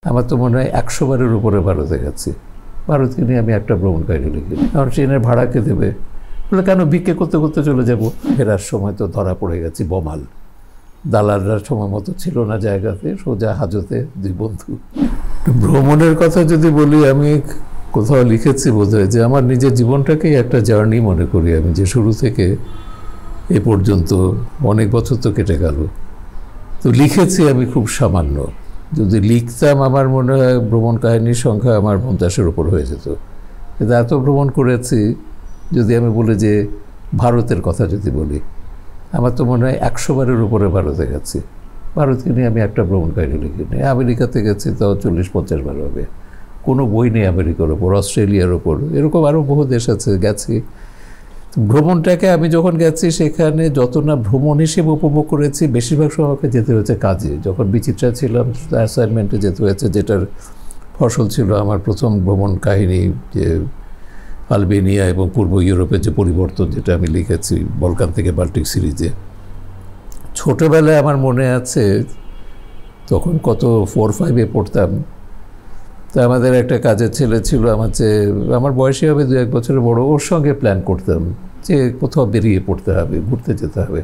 আমার তো মনে হয় 100 বারের উপরে ভারতে গেছি। ভারতকে নিয়ে আমি একটা ভ্রমণ কাহিনী লিখি। আমার ট্রেনের ভাড়া কে দেবে? বলে কেন, ভিক্ষে করতে করতে চলে যাব। ফেরার সময় তো ধরা পড়ে গেছি বমাল। দালালরা সময় মতো ছিল না জায়গাতে, সোজা হাজতে 2 বন্ধু। ভ্রমণের কথা যদি বলি, আমি কোথাও লিখেছি বোধহয় যে আমার নিজের জীবনটাকেই একটা জার্নি মনে করি আমি, যে শুরু থেকে এ পর্যন্ত অনেক বছর তো কেটে গেল। তো লিখেছি আমি খুব সামান্য। যদি লিখতাম আমার মনে হয় ভ্রমণ কাহিনীর সংখ্যা আমার 50-এর উপর হয়ে যেত। কিন্তু এত ভ্রমণ করেছি, যদি আমি বলি যে ভারতের কথা যদি বলি, আমার তো মনে হয় 100 বারের উপরে ভারতে গেছি। ভারতকে নিয়ে আমি একটা ভ্রমণ কাহিনী লিখিনি। আমেরিকাতে গেছি তাও 40-50 বার হবে। কোনো বই নেই আমেরিকার ওপর, অস্ট্রেলিয়ার ওপর, এরকম আরও বহু দেশ আছে গেছি। ভ্রমণটাকে আমি যখন গেছি সেখানে যত না ভ্রমণ হিসেবে উপভোগ করেছি, বেশিরভাগ সময় আমাকে যেতে হয়েছে কাজে। যখন বিচিত্রা ছিলাম অ্যাসাইনমেন্টে যেতে হয়েছে, যেটার ফসল ছিল আমার প্রথম ভ্রমণ কাহিনী, যে আলবেনিয়া এবং পূর্ব ইউরোপের যে পরিবর্তন, যেটা আমি লিখেছি বলকান থেকে বাল্টিক সিরিজে। ছোটোবেলায় আমার মনে আছে, তখন কত 4-5-এ পড়তাম। তা আমাদের একটা কাজের ছেলে ছিল আমার বয়সী হবে 2-1 বছরের বড়, ওর সঙ্গে প্ল্যান করতাম যে কোথাও বেরিয়ে পড়তে হবে, ঘুরতে যেতে হবে।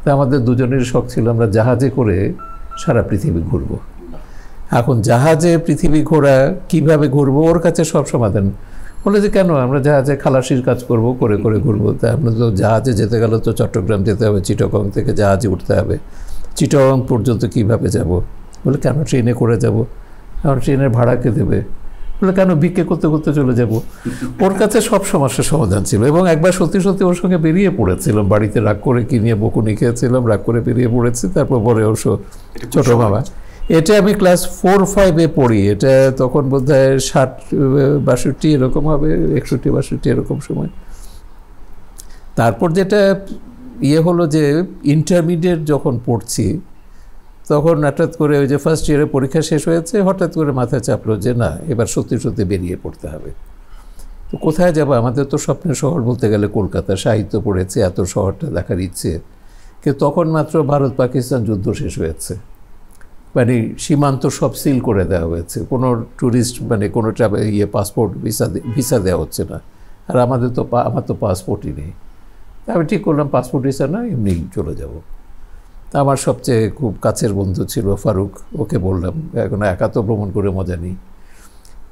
তা আমাদের দুজনের শখ ছিল আমরা জাহাজে করে সারা পৃথিবী ঘুরব। এখন জাহাজে পৃথিবী ঘোরা, কীভাবে ঘুরবো, ওর কাছে সব সমাধান। বলে যে কেন, আমরা জাহাজে খালাসির কাজ করব, করে করে ঘুরবো। তা আমরা তো জাহাজে যেতে গেলে তো চট্টগ্রাম যেতে হবে, চিটাগং থেকে জাহাজে উঠতে হবে, চিটাগং পর্যন্ত কীভাবে যাব? বলে কেন, ট্রেনে করে যাব। আমার ট্রেনের ভাড়া কে দেবে? বলে কেন, ভিক্ষে করতে করতে চলে যাব। ওর কাছে সব সমস্যার সমাধান ছিল। এবং একবার সত্যি সত্যি ওর সঙ্গে বেরিয়ে পড়েছিলাম, বাড়িতে রাগ করে কি নিয়ে বকুনি খেয়েছিলাম, রাগ করে বেরিয়ে পড়েছি। তারপর পরে ওর ছোটো মামা, এটা আমি ক্লাস 4-5-এ পড়ি। এটা তখন বোধহয় 60-62 এরকম হবে, 61-62 এরকম সময়। তারপর যেটা হলো যে ইন্টারমিডিয়েট যখন পড়ছি, তখন হঠাৎ করে ওই যে ফার্স্ট ইয়ারে পরীক্ষা শেষ হয়েছে, হঠাৎ করে মাথায় চাপলো যে না, এবার সত্যি সত্যি বেরিয়ে পড়তে হবে। তো কোথায় যাব? আমাদের তো স্বপ্নের শহর বলতে গেলে কলকাতা, সাহিত্য পড়েছে, এত শহরটা দেখার ইচ্ছে। কিন্তু তখন মাত্র ভারত পাকিস্তান যুদ্ধ শেষ হয়েছে, মানে সীমান্ত সব সিল করে দেওয়া হয়েছে, কোনো ট্যুরিস্ট মানে কোনো ট্রাভেল পাসপোর্ট ভিসা দেওয়া হচ্ছে না। আর আমার তো পাসপোর্টই নেই। তা আমি ঠিক করলাম পাসপোর্ট ভিসা না, এমনি চলে যাব। তা আমার সবচেয়ে খুব কাছের বন্ধু ছিল ফারুক, ওকে বললাম, এখন একা তো ভ্রমণ করে মজা নেই।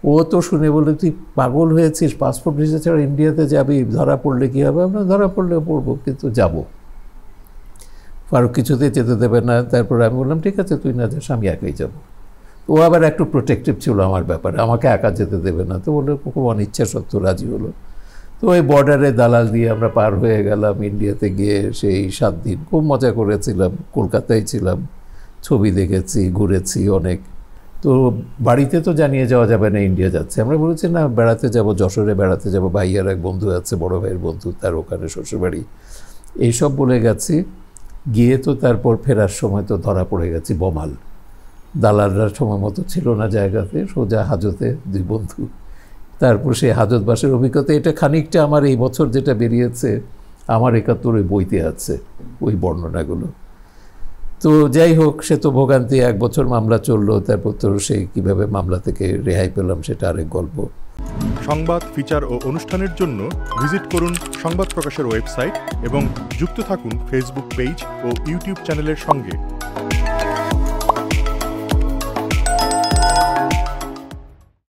ও তো শুনে বলে, তুই পাগল হয়েছিস, পাসপোর্ট ভিসা ছাড়া ইন্ডিয়াতে যাবি, ধরা পড়লে কী হবে? আমরা ধরা পড়লেও পড়বো, কিন্তু যাব। ফারুক কিছুতেই যেতে দেবে না। তারপর আমি বললাম ঠিক আছে, তুই না যাস, আমি একাই যাব। ও আবার একটু প্রোটেক্টিভ ছিল আমার ব্যাপারে, আমাকে একা যেতে দেবে না। তো বললো, খুব অনিচ্ছা সত্ত্বেও রাজি হলো। তো ওই বর্ডারে দালাল দিয়ে আমরা পার হয়ে গেলাম ইন্ডিয়াতে। গিয়ে সেই 7 দিন খুব মজা করেছিলাম। কলকাতায় ছিলাম, ছবি দেখেছি, ঘুরেছি অনেক। তো বাড়িতে তো জানিয়ে যাওয়া যাবে না ইন্ডিয়া যাচ্ছে। আমরা বলেছি না, বেড়াতে যাব, যশোরে বেড়াতে যাব, ভাইয়ার এক বন্ধু আছে, বড় ভাইয়ের বন্ধু, তার ওখানে শ্বশুরবাড়ি, এইসব বলে গেছি। গিয়ে তো তারপর ফেরার সময় তো ধরা পড়ে গেছি বমাল। দালালরা সময় মতো ছিল না জায়গাতে, সোজা হাজতে 2 বন্ধু। তারপর সেই হাজতবাসের অভিজ্ঞতা, এটা খানিকটা আমার এই বছর যেটা বেরিয়েছে আমার 71 বইতে আছে ওই বর্ণনাগুলো। তো যাই হোক, সে তো ভোগান্তি, 1 বছর মামলা চললো। তারপর তো সেই কীভাবে মামলা থেকে রেহাই পেলাম সেটা আরেক গল্প। সংবাদ, ফিচার ও অনুষ্ঠানের জন্য ভিজিট করুন সংবাদ প্রকাশের ওয়েবসাইট এবং যুক্ত থাকুন ফেসবুক পেজ ও ইউটিউব চ্যানেলের সঙ্গে।